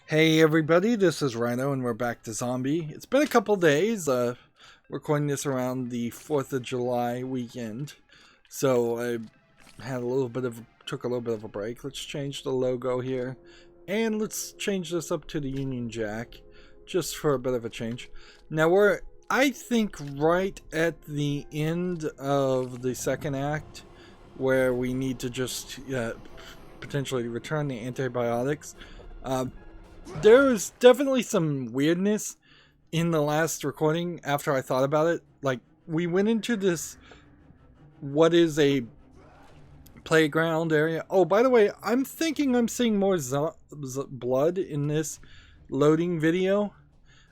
Hey everybody, this is Rydo and we're back to Zombie. It's been a couple days, recording this around the 4th of July weekend. So I took a little bit of a break. Let's change the logo here. And let's change this up to the Union Jack, just for a bit of a change. Now we're, I think, right at the end of the second act, where we need to just potentially return the antibiotics. There's definitely some weirdness in the last recording after I thought about it. Like, we went into this, what is a playground area. Oh, by the way, I'm thinking I'm seeing more blood in this loading video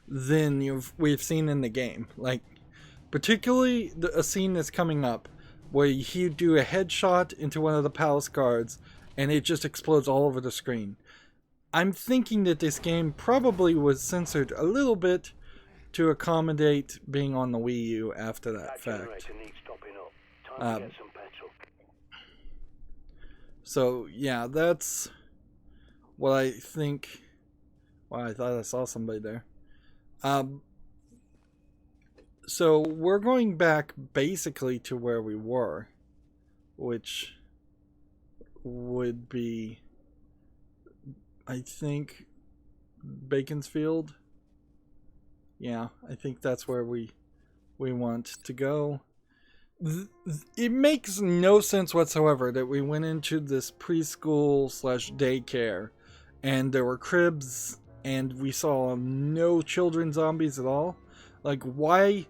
than we've seen in the game. Like, particularly a scene that's coming up where you do a headshot into one of the palace guards and it just explodes all over the screen. I'm thinking that this game probably was censored a little bit to accommodate being on the Wii U after that fact. So yeah, that's what I think. Wow, I thought I saw somebody there. So we're going back basically to where we were, which would be, I think, Beaconsfield. Yeah, I think that's where we want to go. It makes no sense whatsoever that we went into this preschool / daycare and there were cribs and we saw no children zombies at all. Like, why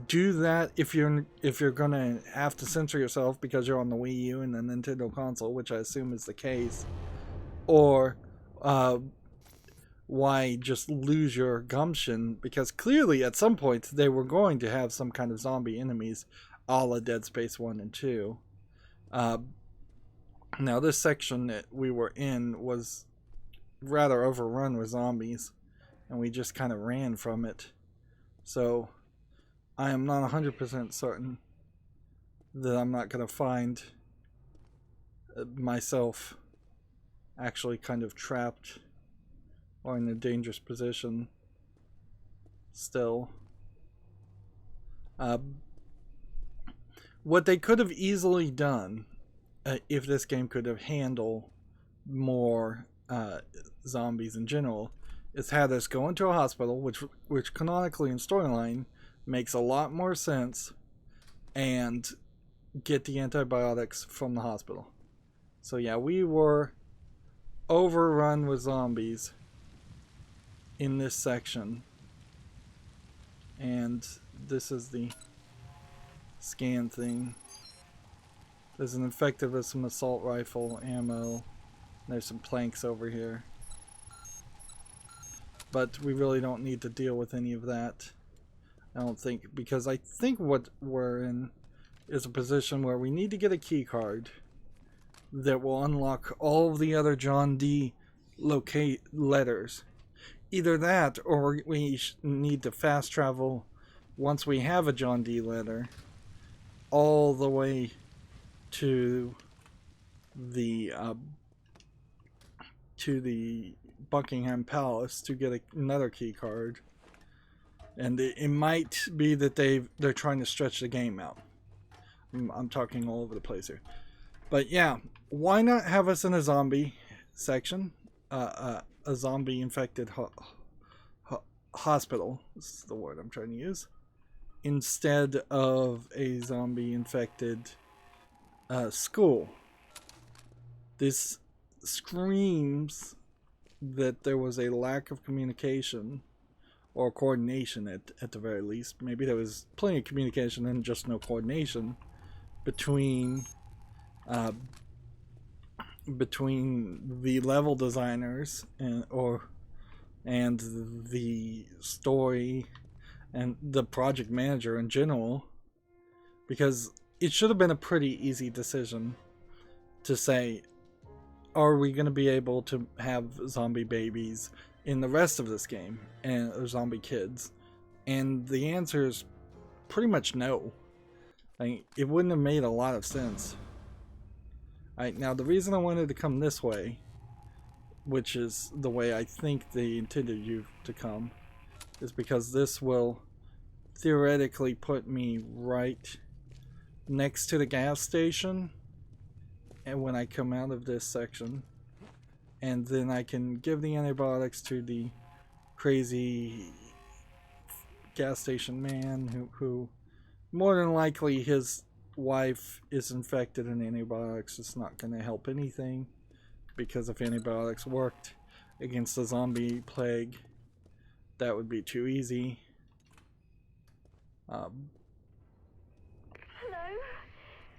do that if you're gonna have to censor yourself because you're on the Wii U and the Nintendo console, which I assume is the case? Or why just lose your gumption? Because clearly at some point they were going to have some kind of zombie enemies, a la Dead Space 1 and 2. Now this section that we were in was rather overrun with zombies, and we just kind of ran from it. So I am not 100% certain that I'm not going to find myself actually kind of trapped or in a dangerous position still. What they could have easily done, if this game could have handled more zombies in general, is had us go into a hospital, which canonically in storyline makes a lot more sense, and get the antibiotics from the hospital. So yeah, we were overrun with zombies in this section, and this is the scan thing. There's an infected with some assault rifle ammo. There's some planks over here, but we really don't need to deal with any of that, I don't think, because I think what we're in is a position where we need to get a key card that will unlock all of the other John D locate letters. Either that, or we need to fast travel once we have a John D letter all the way to the Buckingham Palace to get another key card. And it might be that they're trying to stretch the game out. I'm talking all over the place here. But yeah, why not have us in a zombie section? A zombie infected hospital, this is the word I'm trying to use, instead of a zombie infected school. This screams that there was a lack of communication or coordination at the very least. Maybe there was plenty of communication and just no coordination between the level designers and the story and the project manager in general, because it should have been a pretty easy decision to say, are we going to be able to have zombie babies in the rest of this game, and or zombie kids? And the answer is pretty much no. Like, it wouldn't have made a lot of sense. Alright, now the reason I wanted to come this way which is the way I think they intended you to come, is because this will theoretically put me right next to the gas station, and when I come out of this section, and then I can give the antibiotics to the crazy gas station man who more than likely his wife is infected, and antibiotics is not going to help anything, because if antibiotics worked against the zombie plague, that would be too easy. Hello?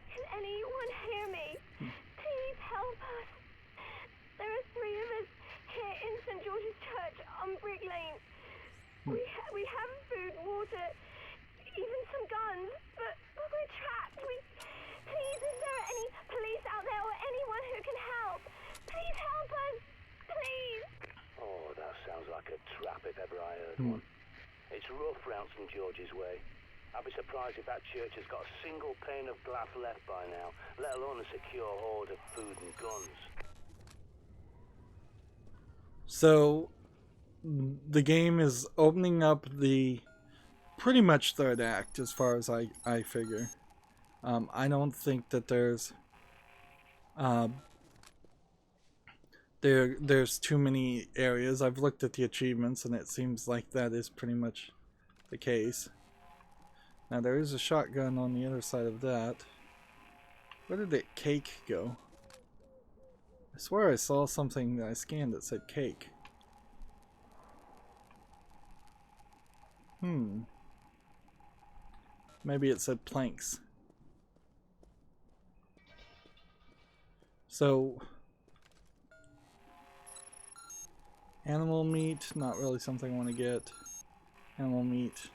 Can anyone hear me? Please help us. There are 3 of us here in St. George's Church on Brick Lane. We have food, water, even some guns, but we're trapped. Please, is there any police out there or anyone who can help? Please help us. Please. Oh, that sounds like a trap if ever I heard one. It's rough round St. George's Way. I'd be surprised if that church has got a single pane of glass left by now, let alone a secure horde of food and guns. So the game is opening up the pretty much third act, as far as I figure. I don't think that there's there's too many areas. I've looked at the achievements, and it seems like that is pretty much the case. Now there is a shotgun on the other side of that. Where did that cake go? I swear I saw something that I scanned that said cake. Maybe it said planks. So, animal meat, not really something I want to get. Animal meat.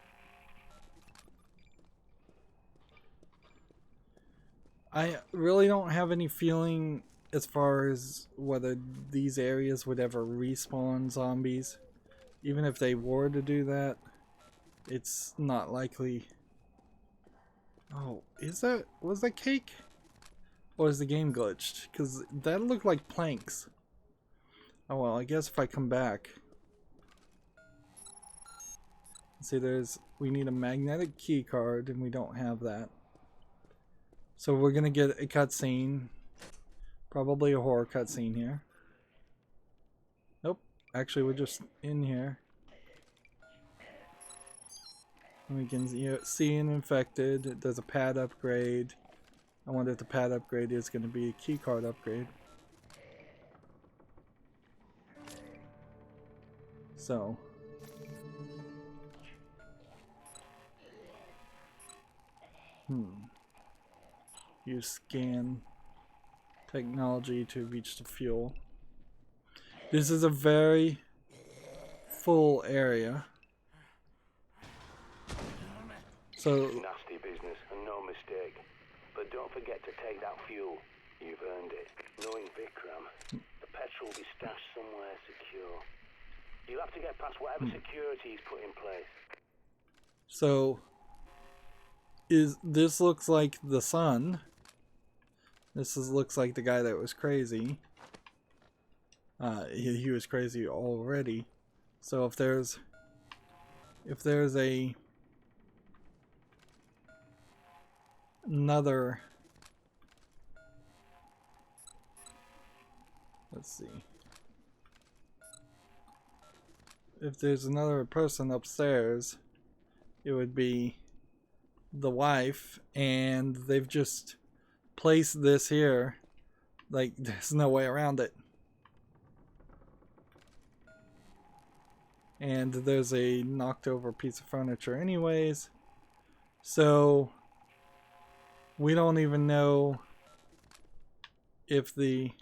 I really don't have any feeling as far as whether these areas would ever respawn zombies. Even if they were to do that, it's not likely. Oh, was that cake? Or is the game glitched? Because that looked like planks. Oh well, I guess if I come back. See, we need a magnetic key card, and we don't have that. So we're gonna get a cutscene. Probably a horror cutscene here. Nope, actually we're just in here. And we can see an infected. There's a pad upgrade. I wonder if the pad upgrade is going to be a key card upgrade. So. Use scan technology to reach the fuel. This is a very full area. So Nasty business and no mistake. But don't forget to take that fuel. You've earned it. Knowing Vikram, the petrol will be stashed somewhere secure. You'll have to get past whatever security he's put in place. So this looks like the son. Looks like the guy that was crazy. He was crazy already. So if there's another, let's see. If there's another person upstairs, it would be the wife, and they've just placed this here. Like, there's no way around it. And there's a knocked over piece of furniture anyways. So we don't even know if the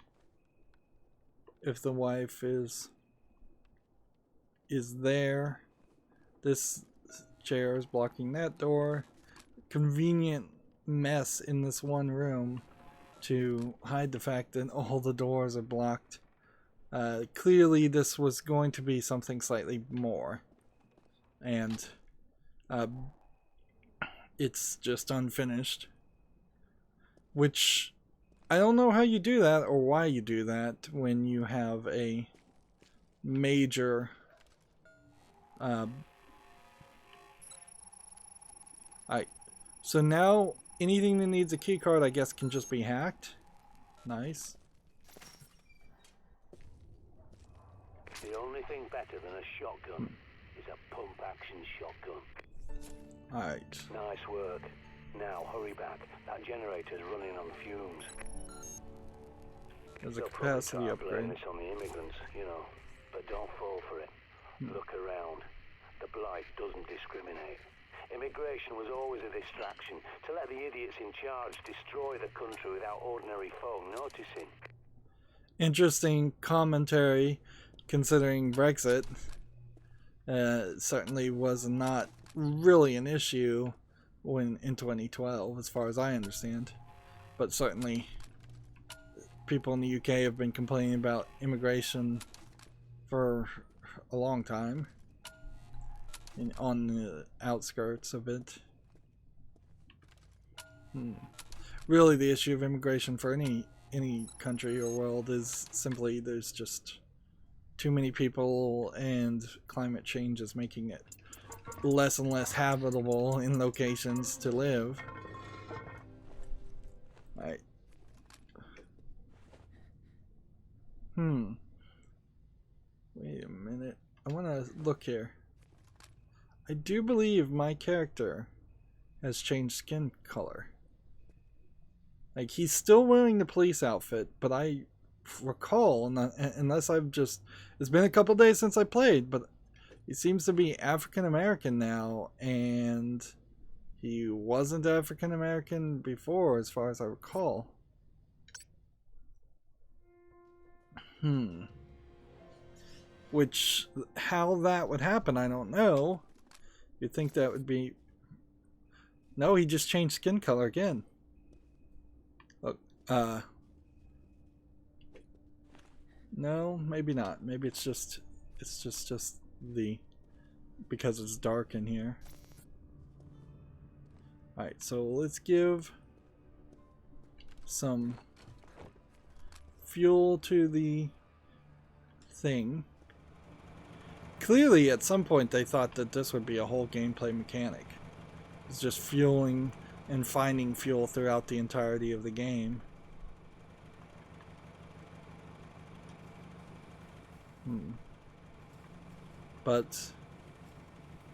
wife is there. This chair is blocking that door. Convenient mess in this one room to hide the fact that all the doors are blocked. Clearly this was going to be something slightly more, and it's just unfinished, which I don't know how you do that or why you do that when you have a major alright, so now anything that needs a key card, I guess, can just be hacked. Nice. The only thing better than a shotgun is a pump action shotgun. Alright. Nice work. Now hurry back. That generator's running on fumes. There's a They'll probably capacity try to blame upgrade. this on the immigrants, you know, but don't fall for it. Look around. The blight doesn't discriminate. Immigration was always a distraction to let the idiots in charge destroy the country without ordinary folk noticing. Interesting commentary, considering Brexit certainly was not really an issue when in 2012, as far as I understand. But certainly, people in the UK have been complaining about immigration for a long time, on the outskirts of it. Really, the issue of immigration for any country or world is simply there's just too many people, and climate change is making it less and less habitable in locations to live. Right. Wait a minute. I want to look here. I do believe my character has changed skin color. Like, he's still wearing the police outfit, but I recall, unless I've just... It's been a couple days since I played, but he seems to be African American now, and he wasn't African American before, as far as I recall. Which, how that would happen, I don't know. You'd think that would be... No, he just changed skin color again. Look, no, maybe not. Maybe it's just the... because it's dark in here. Alright, so let's give some fuel to the thing. Clearly, at some point, they thought that this would be a whole gameplay mechanic. It's just fueling and finding fuel throughout the entirety of the game. But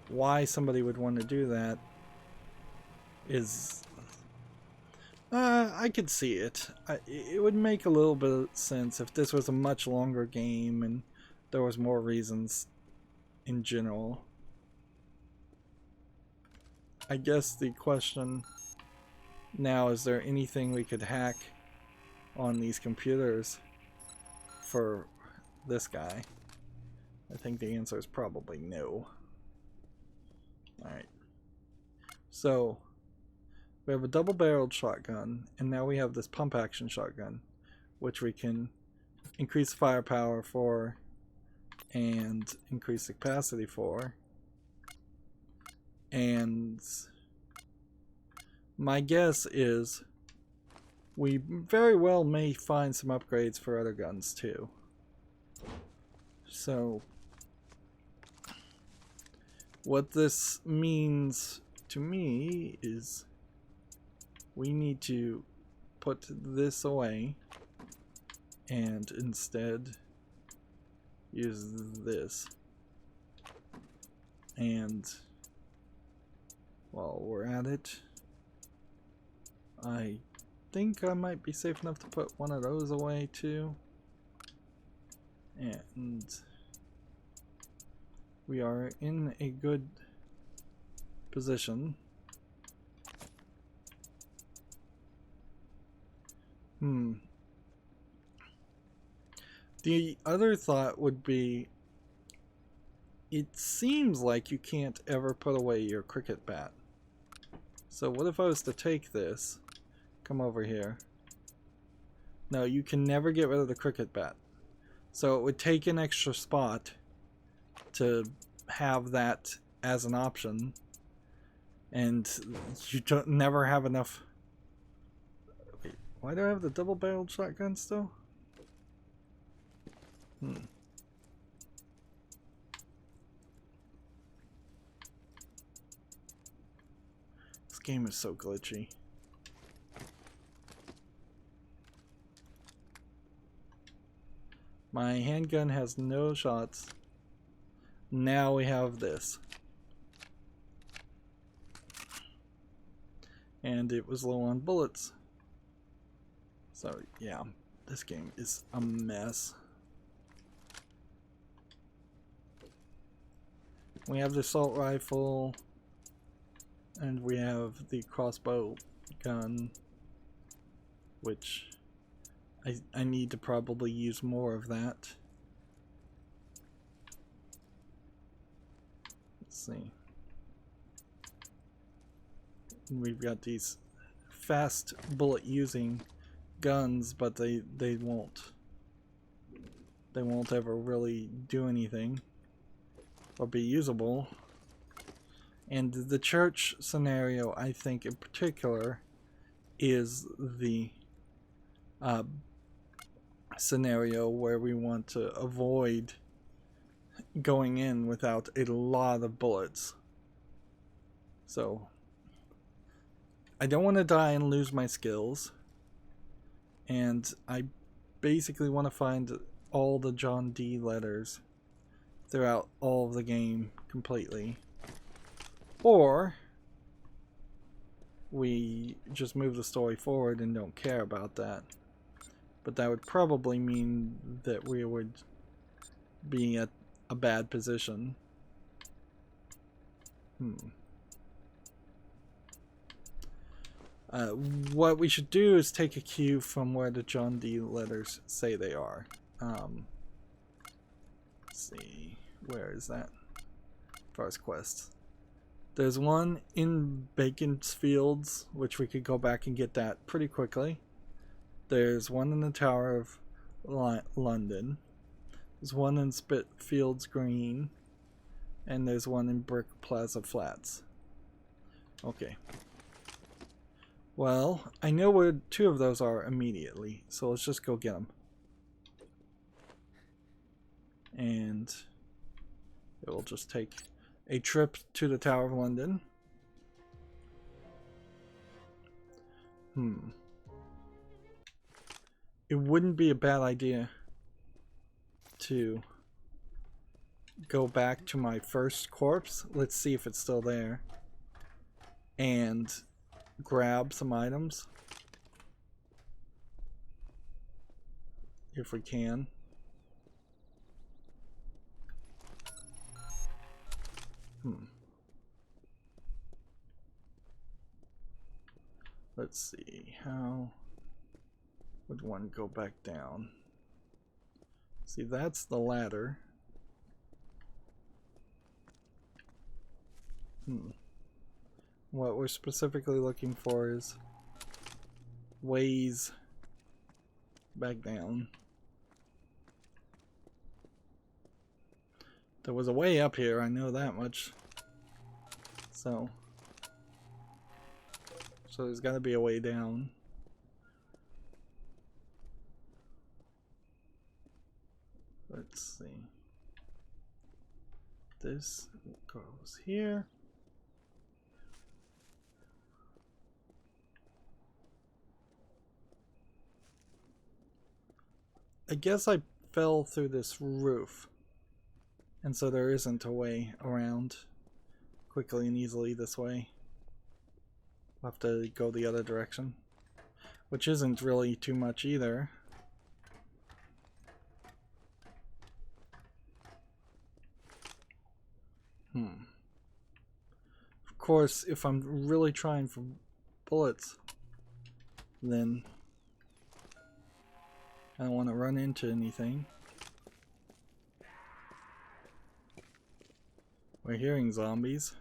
why somebody would want to do that is... I could see it. It would make a little bit of sense if this was a much longer game and there was more reasons in general. I guess the question now, is there anything we could hack on these computers for this guy? I think the answer is probably no. Alright. So, we have a double-barreled shotgun, and now we have this pump-action shotgun, which we can increase firepower for and increase the capacity for. And my guess is we very well may find some upgrades for other guns too. So what this means to me is we need to put this away and instead use this. And while we're at it, I think I might be safe enough to put one of those away too. And we are in a good position. The other thought would be, it seems like you can't ever put away your cricket bat. So what if I was to take this, come over here. No, you can never get rid of the cricket bat. So it would take an extra spot to have that as an option. And you don't never have enough. Wait, why do I have the double-barreled shotgun still? game is so glitchy. My handgun has no shots. Now we have this. And it was low on bullets. So yeah, this game is a mess. We have the assault rifle. And we have the crossbow gun. Which I need to probably use more of that. Let's see. We've got these fast bullet using guns, but they won't ever really do anything or be usable. And the church scenario, I think in particular, is the scenario where we want to avoid going in without a lot of bullets. So I don't want to die and lose my skills, and I basically want to find all the John D letters throughout all of the game completely. Or we just move the story forward and don't care about that. But that would probably mean that we would be at a bad position. What we should do is take a cue from where the John D letters say they are. Let's see, where is that? First quest. There's one in Beaconsfields, which we could go back and get that pretty quickly. There's one in the Tower of London. There's one in Spitfields Green. And there's one in Brick Plaza Flats. Okay. Well, I know where two of those are immediately, so let's just go get them. And it will just take a trip to the Tower of London. It wouldn't be a bad idea to go back to my first corpse. Let's see if it's still there. And grab some items. If we can. Let's see, how would one go back down? See, that's the ladder. What we're specifically looking for is ways back down. There was a way up here, I know that much. So there's got to be a way down. Let's see. This goes here. I guess I fell through this roof, and so there isn't a way around quickly and easily this way. We'll have to go the other direction, which isn't really too much either. Of course, if I'm really trying for bullets, then I don't want to run into anything. We're hearing zombies.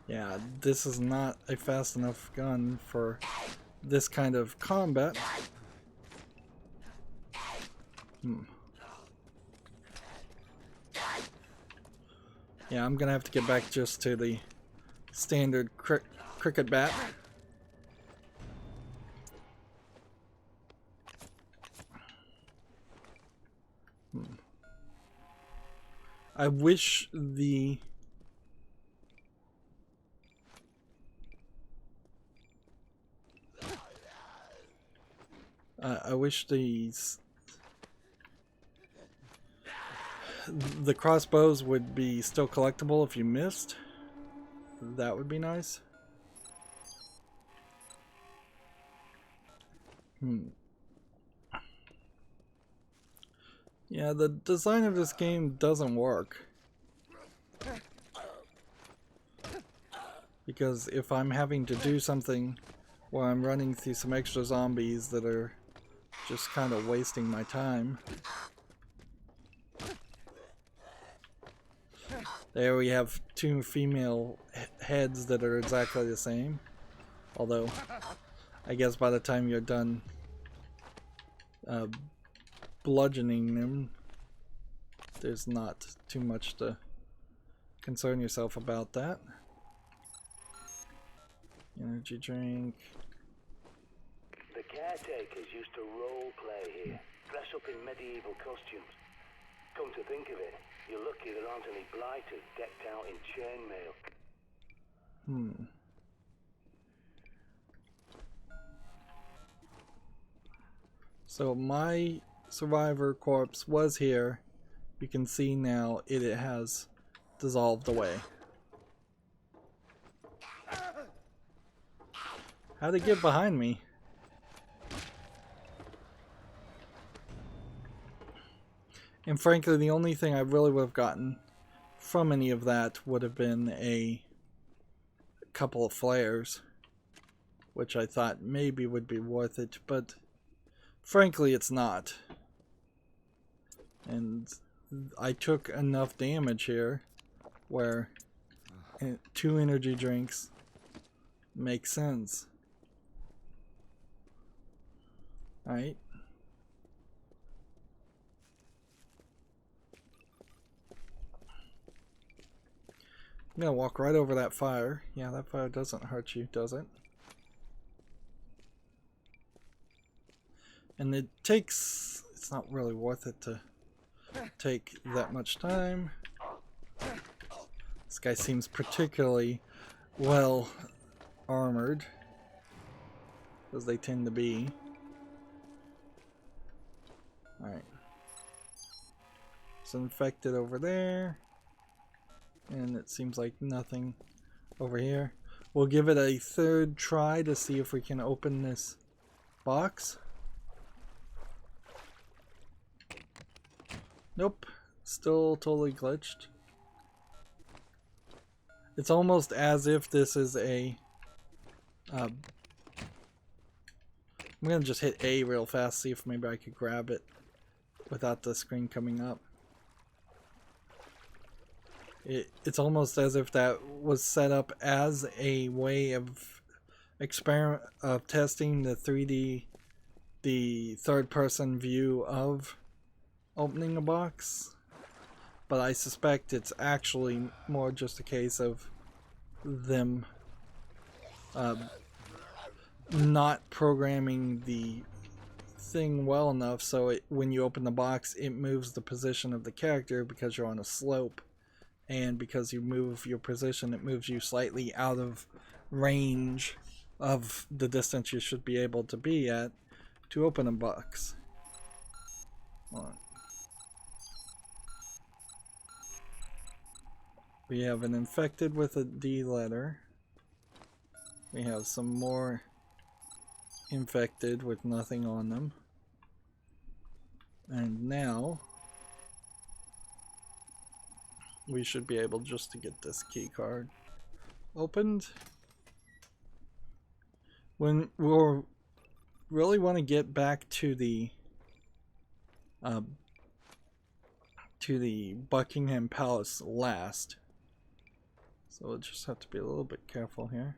Yeah, this is not a fast enough gun for this kind of combat. Yeah, I'm gonna have to get back just to the standard cricket bat. I wish the the crossbows would be still collectible if you missed. That would be nice. Yeah, the design of this game doesn't work. Because if I'm having to do something where I'm running through some extra zombies that are just kind of wasting my time. There we have two female heads that are exactly the same. Although, I guess by the time you're done bludgeoning them, there's not too much to concern yourself about that. Energy drink. The caretakers used to role play here, dress up in medieval costumes. Come to think of it, you're lucky there aren't any blighters decked out in chainmail. So my survivor corpse was here. You can see now it has dissolved away. How'd it get behind me? And frankly, the only thing I really would have gotten from any of that would have been a couple of flares, which I thought maybe would be worth it, but frankly it's not. And I took enough damage here where 2 energy drinks make sense. Alright. I'm gonna walk right over that fire. Yeah, that fire doesn't hurt you, does it? And it's not really worth it to take that much time. This guy seems particularly well armored, as they tend to be. Alright. It's infected over there. And it seems like nothing over here. We'll give it a third try to see if we can open this box. Nope. Still totally glitched. It's almost as if this is a... I'm gonna just hit A real fast, see if maybe I could grab it without the screen coming up. It's almost as if that was set up as a way of testing the 3D, the third-person view of opening a box. But I suspect it's actually more just a case of them not programming the thing well enough so when you open the box it moves the position of the character because you're on a slope. And because you move your position, it moves you slightly out of range of the distance you should be able to be at to open a box. We have an infected with a D letter. We have some more infected with nothing on them. And now we should be able just to get this key card opened. When we'll really want to get back to the Buckingham Palace last, so we'll just have to be a little bit careful here.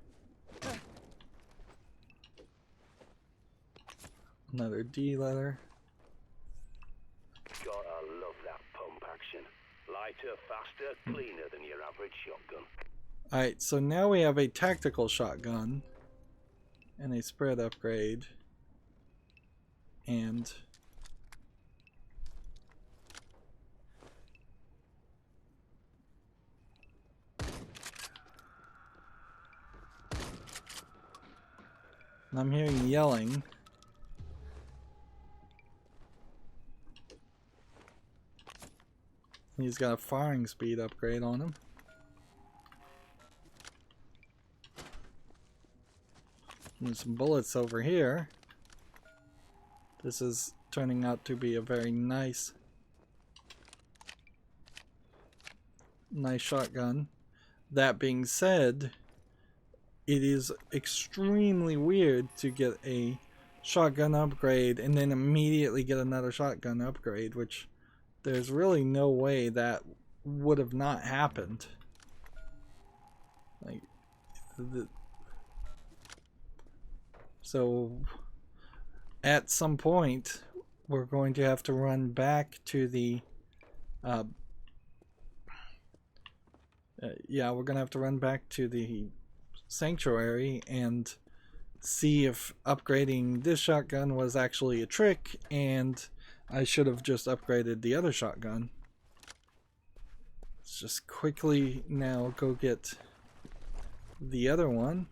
Another D letter. Gotta love that pump action. Lighter, faster, cleaner than your average shotgun. Alright, so now we have a tactical shotgun and a spread upgrade and I'm hearing yelling. He's got a firing speed upgrade on him. There's some bullets over here. This is turning out to be a very nice shotgun. That being said, it is extremely weird to get a shotgun upgrade and then immediately get another shotgun upgrade, which there's really no way that would have not happened. Like, so at some point we're going to have to run back to the yeah, we're gonna have to run back to the sanctuary and see if upgrading this shotgun was actually a trick and I should have just upgraded the other shotgun. Let's just quickly now go get the other one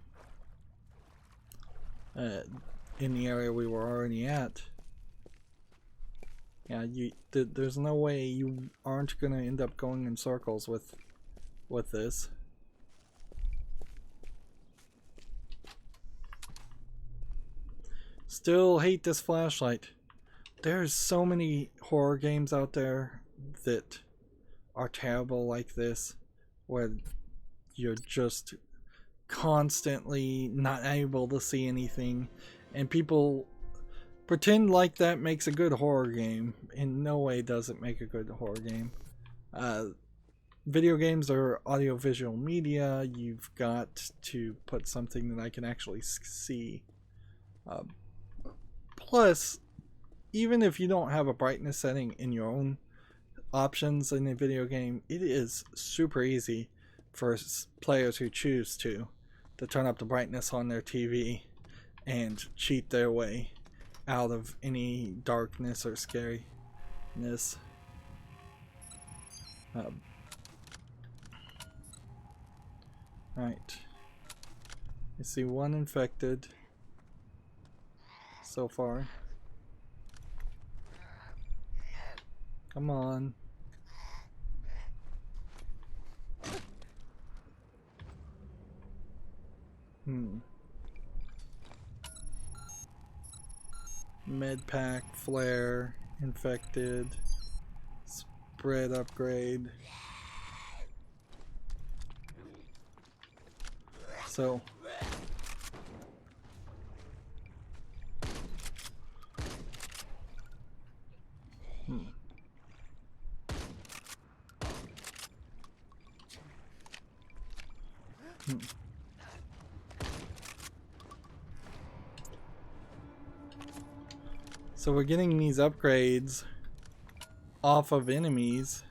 in the area we were already at. Yeah, there's no way you aren't gonna end up going in circles with this. Still hate this flashlight. There's so many horror games out there that are terrible like this, where you're just constantly not able to see anything, and people pretend like that makes a good horror game. In no way does it make a good horror game. Video games are audiovisual media. You've got to put something that I can actually see. Plus, even if you don't have a brightness setting in your own options in a video game, it is super easy for players who choose to turn up the brightness on their TV and cheat their way out of any darkness or scariness. Right. I see one infected so far. Come on. Med pack, flare, infected, spread upgrade. So So we're getting these upgrades off of enemies,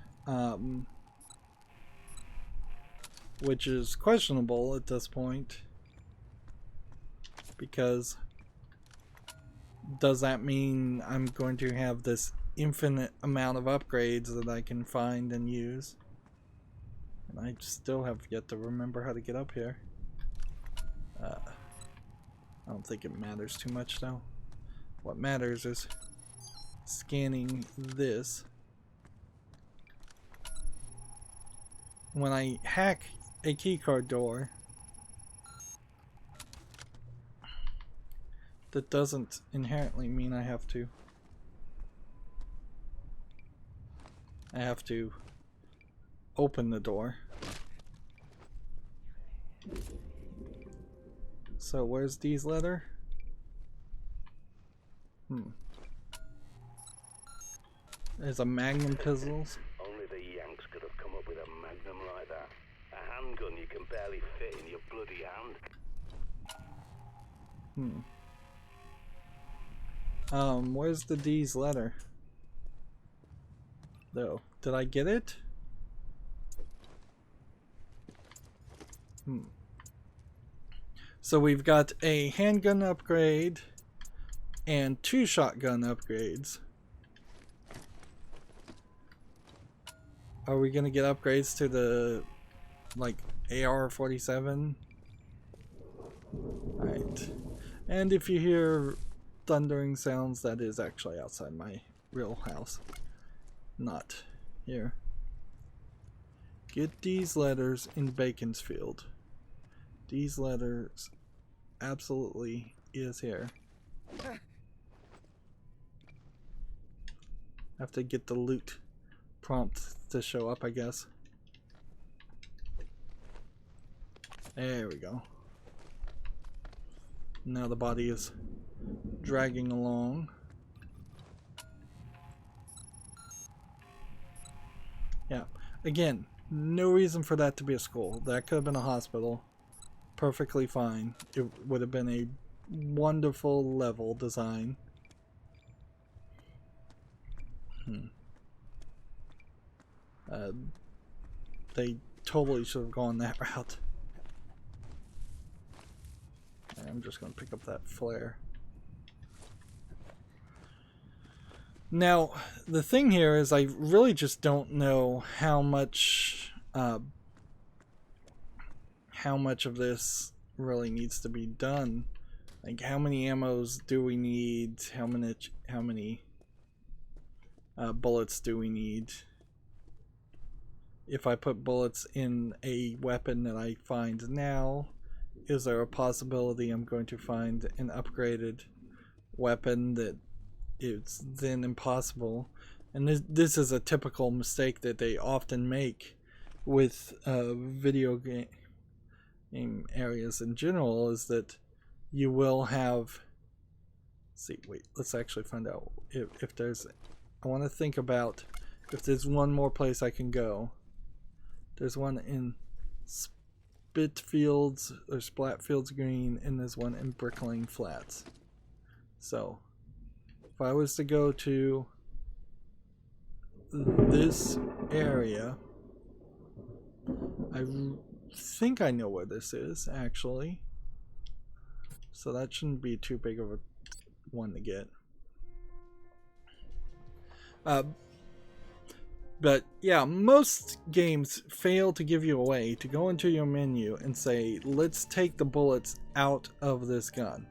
which is questionable at this point, because does that mean I'm going to have this infinite amount of upgrades that I can find and use? And I still have yet to remember how to get up here. I don't think it matters too much though. What matters is scanning this. When I hack a keycard door, that doesn't inherently mean I have to open the door. So where's D's letter? There's a magnum pistols. Only the Yanks could have come up with a magnum like that. A handgun you can barely fit in your bloody hand. Where's the D's letter? Though, did I get it? So we've got a handgun upgrade and 2 shotgun upgrades. Are we gonna get upgrades to the like AR-47? Right. And if you hear thundering sounds, that is actually outside my real house, not here. Get these letters in Beaconsfield. These letters absolutely is here. Have to get the loot prompt to show up, I guess. There we go. Now the body is dragging along. Yeah, again, no reason for that to be a school. That could have been a hospital. Perfectly fine. It would have been a wonderful level design. They totally should have gone that route. I'm just going to pick up that flare. Now, the thing here is I really just don't know how much of this really needs to be done. Like, how many ammos do we need? How many bullets do we need? If I put bullets in a weapon that I find now, is there a possibility I'm going to find an upgraded weapon that it's then impossible? And this is a typical mistake that they often make with video game areas in general, is that you will have... let's actually find out if there's... I want to think about if there's one more place I can go. There's one in Spitfields or Splatfields Green, and there's one in Bricklaying Flats. So if I was to go to this area, I think I know where this is actually, so that shouldn't be too big of a one to get. But yeah, most games fail to give you a way to go into your menu and say, let's take the bullets out of this gun.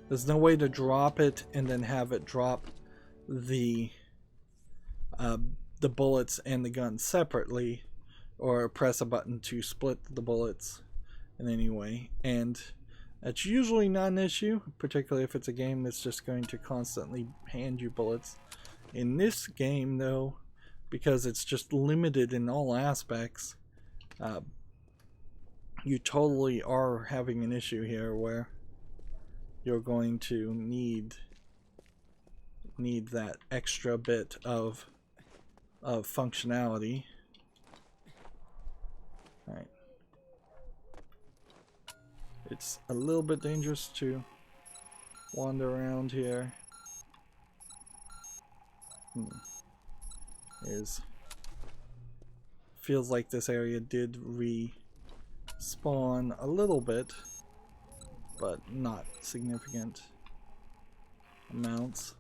There's no way to drop it and then have it drop the bullets and the gun separately, or press a button to split the bullets in any way. And that's usually not an issue, particularly if it's a game that's just going to constantly hand you bullets. In this game, though, because it's just limited in all aspects, you totally are having an issue here where you're going to need that extra bit of functionality. Alright. It's a little bit dangerous to wander around here. Feels like this area did respawn a little bit, but not significant amounts.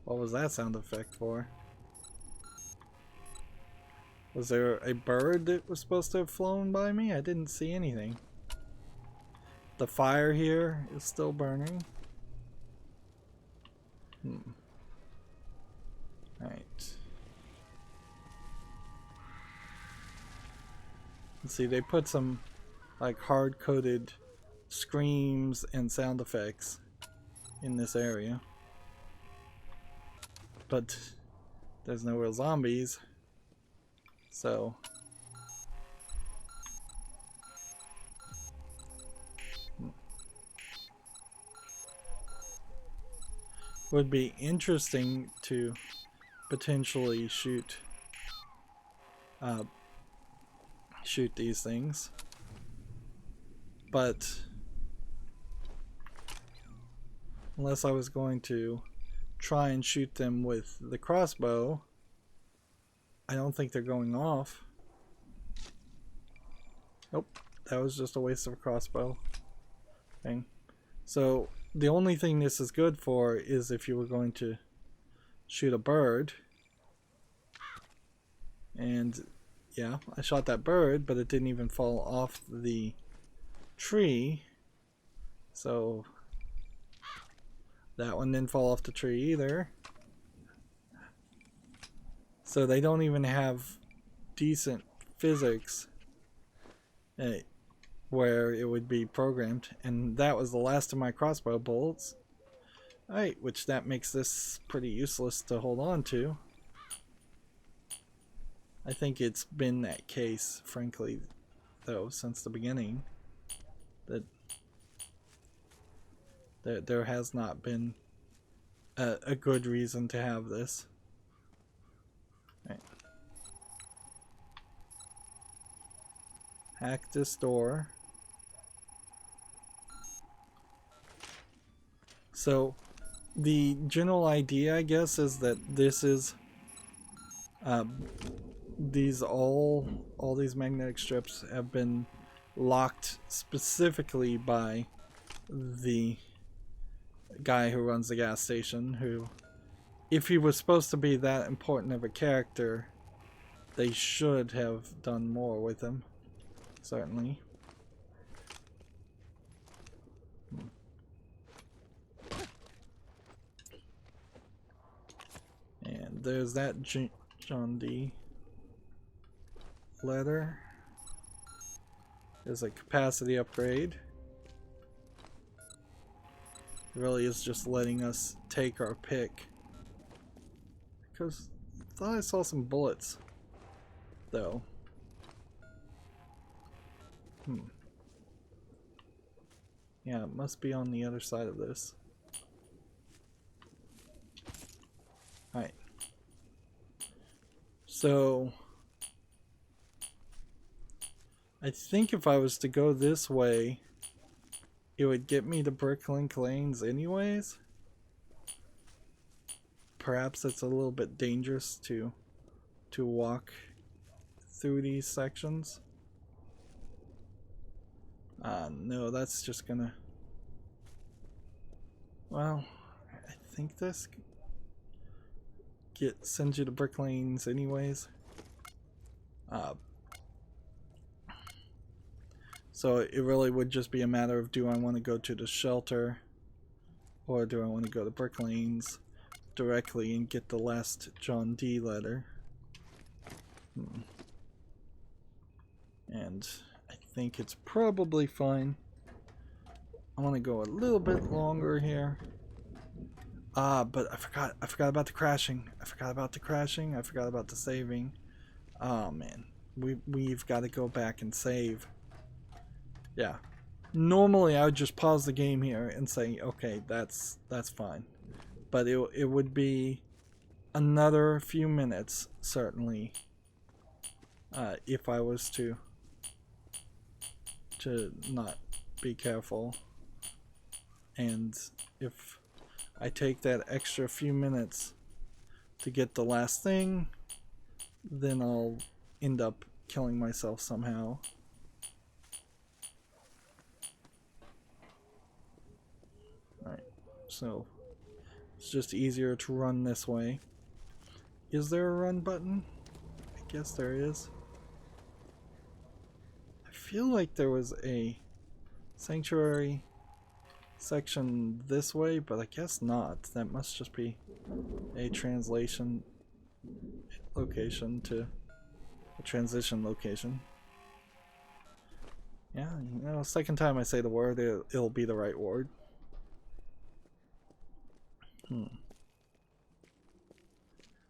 What was that sound effect for? Was there a bird that was supposed to have flown by me? I didn't see anything. The fire here is still burning. Right. Let's see, they put some like hard-coded screams and sound effects in this area. But there's no real zombies. So would be interesting to potentially shoot these things, but unless I was going to try and shoot them with the crossbow, I don't think they're going off. Nope, that was just a waste of a crossbow thing. So the only thing this is good for is if you were going to shoot a bird, and yeah, I shot that bird, but it didn't even fall off the tree. So that one didn't fall off the tree either. So they don't even have decent physics where it would be programmed. And that was the last of my crossbow bolts. Alright, which that makes this pretty useless to hold on to. I think it's been that case, frankly, though, since the beginning. That there has not been a good reason to have this. Right. Hack this door. So the general idea, I guess, is that this is all these magnetic strips have been locked specifically by the guy who runs the gas station, who, if he was supposed to be that important of a character, they should have done more with him, certainly. And there's that John D letter. There's a capacity upgrade. It really is just letting us take our pick. Because I thought I saw some bullets, though. Yeah, it must be on the other side of this. Alright. So I think if I was to go this way, it would get me to Bricklink Lanes anyways. Perhaps it's a little bit dangerous to walk through these sections. No, that's just gonna... Well, I think this sends you to Brick Lanes anyways. So it really would just be a matter of, do I want to go to the shelter, or do I want to go to Brick Lanes directly and get the last John D letter? And I think it's probably fine. I want to go a little bit longer here. But I forgot about the crashing. I forgot about the saving. Oh man, we've got to go back and save. Yeah. Normally I would just pause the game here and say, okay, that's fine. But it would be another few minutes, certainly, if I was to not be careful. And if I take that extra few minutes to get the last thing, then I'll end up killing myself somehow. Alright, so it's just easier to run this way. Is there a run button? I guess there is. I feel like there was a sanctuary section this way, but I guess not. That must just be a translation location to a transition location. Yeah, you know, second time I say the word, it'll be the right word.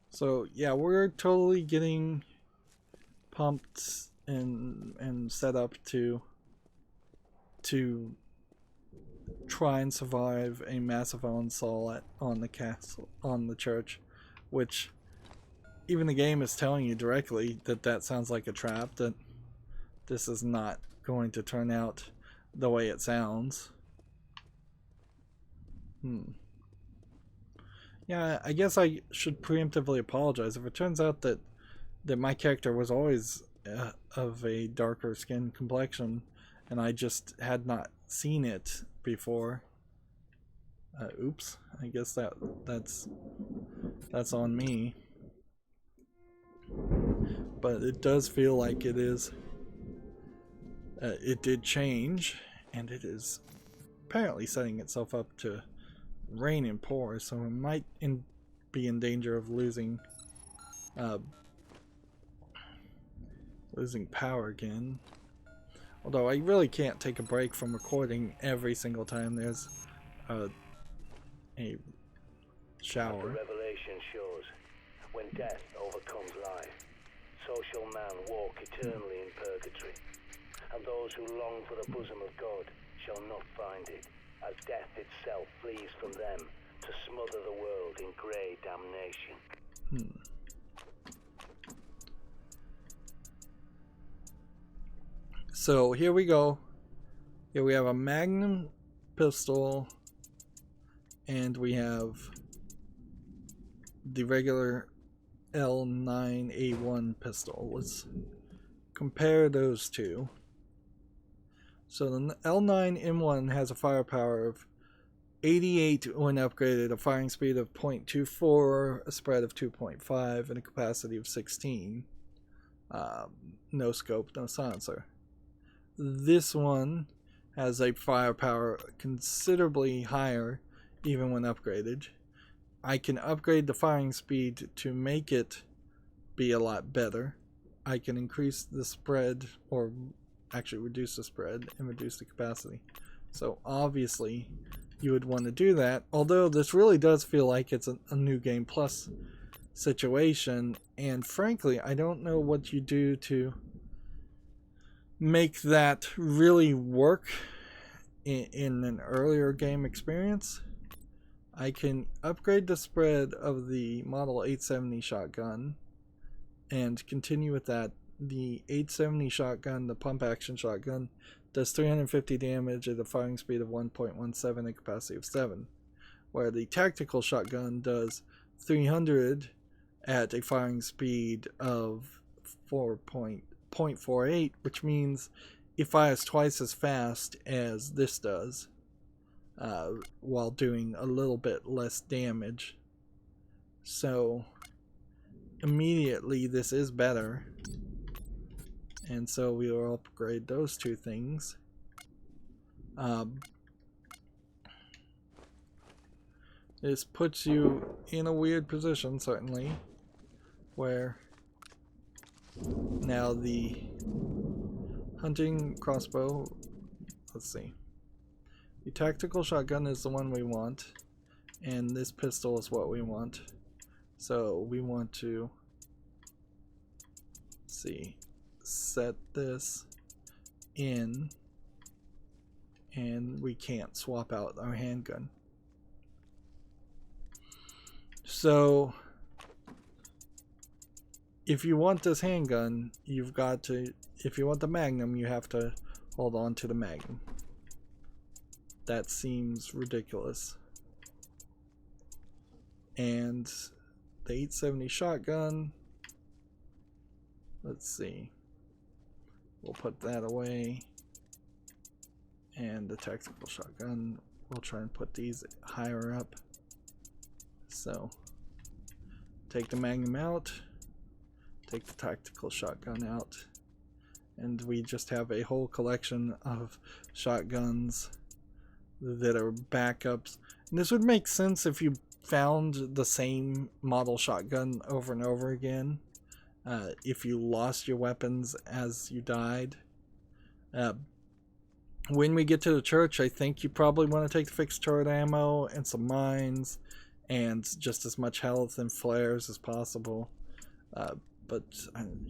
So yeah, we're totally getting pumped and set up to try and survive a massive onslaught on the castle, on the church, which even the game is telling you directly that sounds like a trap, that this is not going to turn out the way it sounds. Yeah, I guess I should preemptively apologize if it turns out that my character was always of a darker skin complexion and I just had not seen it before. Oops, I guess that's on me. but it does feel like it is. It did change, and it is apparently setting itself up to rain and pour, so it might be in danger of losing power again. Although I really can't take a break from recording every single time there's a shower. As the revelation shows, when death overcomes life, so shall man walk eternally in purgatory, and those who long for the bosom of God shall not find it, as death itself flees from them to smother the world in grey damnation. So here we go. Here we have a magnum pistol, and we have the regular L9A1 pistol. Let's compare those two. So the L9M1 has a firepower of 88 when upgraded, a firing speed of 0.24, a spread of 2.5, and a capacity of 16. No scope, no silencer. This one has a firepower considerably higher even when upgraded. I can upgrade the firing speed to make it be a lot better. I can increase the spread, or actually reduce the spread and reduce the capacity. So obviously you would want to do that, although this really does feel like it's a new game plus situation, and frankly I don't know what you do to make that really work in an earlier game experience. I can upgrade the spread of the Model 870 shotgun and continue with that. The 870 shotgun, the pump action shotgun, does 350 damage at a firing speed of 1.17 and capacity of 7, where the tactical shotgun does 300 at a firing speed of 4.48, which means it fires twice as fast as this does, while doing a little bit less damage. So immediately this is better, and so we will upgrade those two things. This puts you in a weird position, certainly, where now the hunting crossbow, let's see, the tactical shotgun is the one we want, and this pistol is what we want. So we want to set this in, and we can't swap out our handgun. So if you want this handgun, you've got to, if you want the Magnum, you have to hold on to the Magnum. That seems ridiculous. And the 870 shotgun, let's see, we'll put that away, and the tactical shotgun, we'll try and put these higher up. So take the Magnum out, take the tactical shotgun out, and we just have a whole collection of shotguns that are backups. And this would make sense if you found the same model shotgun over and over again, if you lost your weapons as you died. When we get to the church, I think you probably want to take the fixed turret ammo and some mines and just as much health and flares as possible, but I'm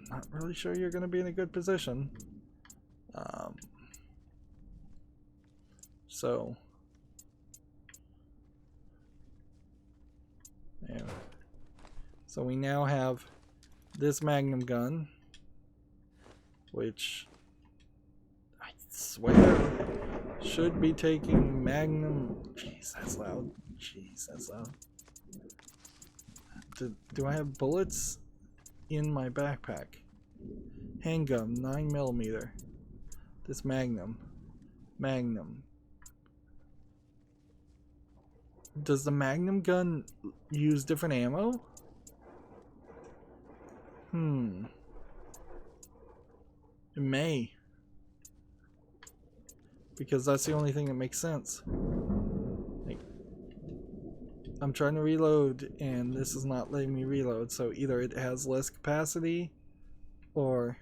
not really sure you're going to be in a good position. So yeah. So we now have this Magnum gun, which I swear should be taking Magnum. Jeez, that's loud. Jeez, that's loud. Do I have bullets in my backpack? Handgun, 9mm. This Magnum. Does the Magnum gun use different ammo? It may. Because that's the only thing that makes sense. Like, I'm trying to reload and this is not letting me reload, so either it has less capacity or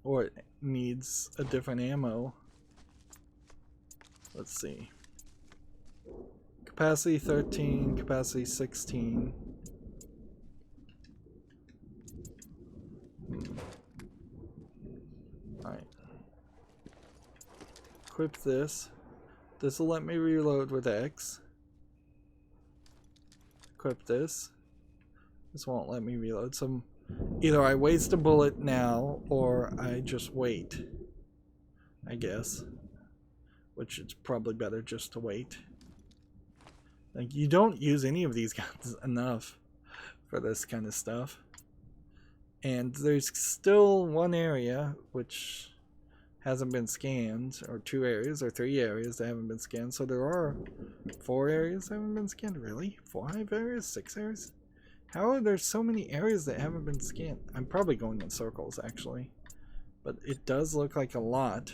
it needs a different ammo. Let's see. Capacity 13, capacity 16. Alright. Equip this. This will let me reload with X. Equip this. This won't let me reload. So either I waste a bullet now or I just wait. I guess. Which it's probably better just to wait. Like, you don't use any of these guns enough for this kind of stuff. And there's still one area which hasn't been scanned, or 2 areas, or 3 areas that haven't been scanned. So there are 4 areas that haven't been scanned. Really? 5 areas? 6 areas? How are there so many areas that haven't been scanned? I'm probably going in circles, actually. But it does look like a lot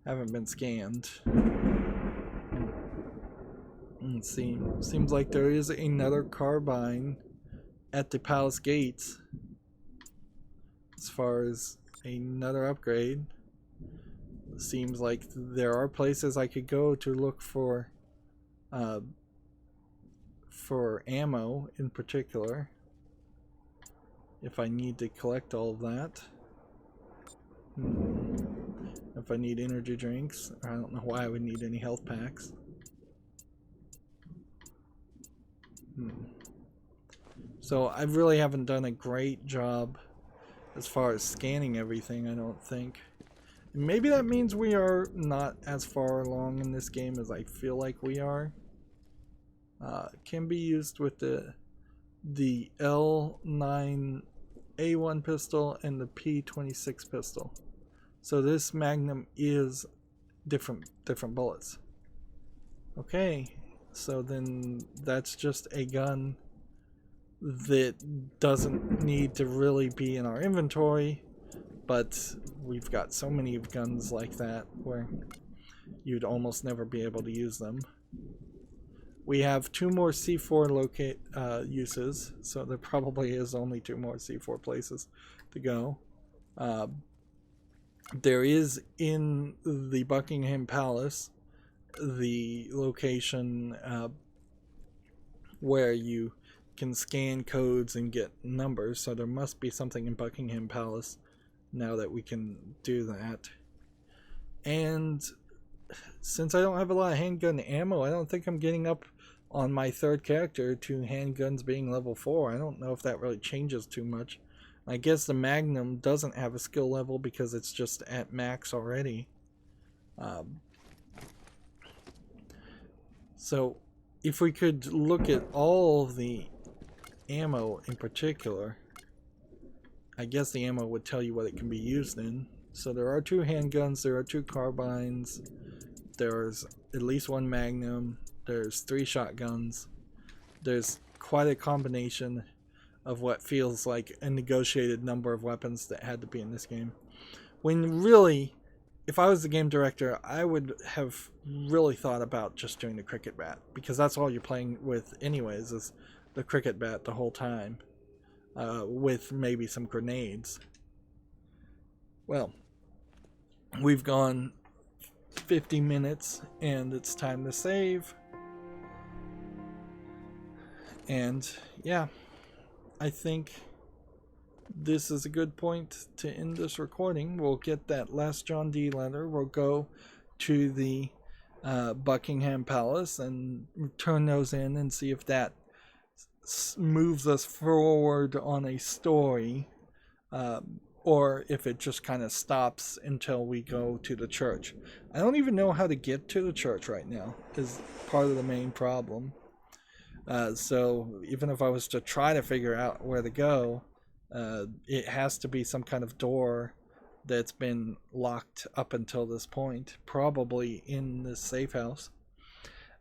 haven't been scanned. Let's see. Seems like there is another carbine at the palace gates. As far as another upgrade. Seems like there are places I could go to look for ammo in particular. If I need to collect all of that. If I need energy drinks. I don't know why I would need any health packs. So I really haven't done a great job as far as scanning everything, I don't think. Maybe that means we are not as far along in this game as I feel like we are. Can be used with the L9A1 pistol and the P26 pistol. So this Magnum is different bullets. Okay, so then that's just a gun that doesn't need to really be in our inventory, but we've got so many guns like that where you'd almost never be able to use them. We have 2 more C4 locate uses, so there probably is only 2 more C4 places to go. There is in the Buckingham Palace the location where you can scan codes and get numbers, so there must be something in Buckingham Palace now that we can do that. And since I don't have a lot of handgun ammo, I don't think I'm getting up on my 3rd character to handguns being level 4. I don't know if that really changes too much. I guess the Magnum doesn't have a skill level because it's just at max already. So if we could look at all the ammo in particular, I guess the ammo would tell you what it can be used in. So there are 2 handguns, there are 2 carbines, there's at least 1 Magnum, there's 3 shotguns, there's quite a combination of what feels like a negotiated number of weapons that had to be in this game. When really, if I was the game director, I would have really thought about just doing the cricket bat, because that's all you're playing with anyways, is the cricket bat the whole time, with maybe some grenades. Well, we've gone 50 minutes and it's time to save. And yeah, I think this is a good point to end this recording. We'll get that last John D letter. We'll go to the Buckingham Palace and turn those in and see if that moves us forward on a story, or if it just kind of stops until we go to the church. I don't even know how to get to the church right now, is part of the main problem. So even if I was to try to figure out where to go, it has to be some kind of door that's been locked up until this point, probably in this safe house.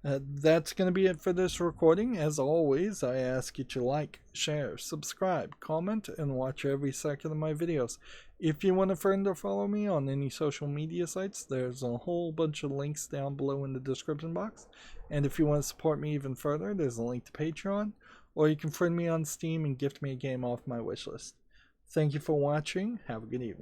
That's going to be it for this recording. As always, I ask you to like, share, subscribe, comment, and watch every second of my videos. If you want to friend or follow me on any social media sites, there's a whole bunch of links down below in the description box. And if you want to support me even further, there's a link to Patreon, or you can friend me on Steam and gift me a game off my wishlist. Thank you for watching. Have a good evening.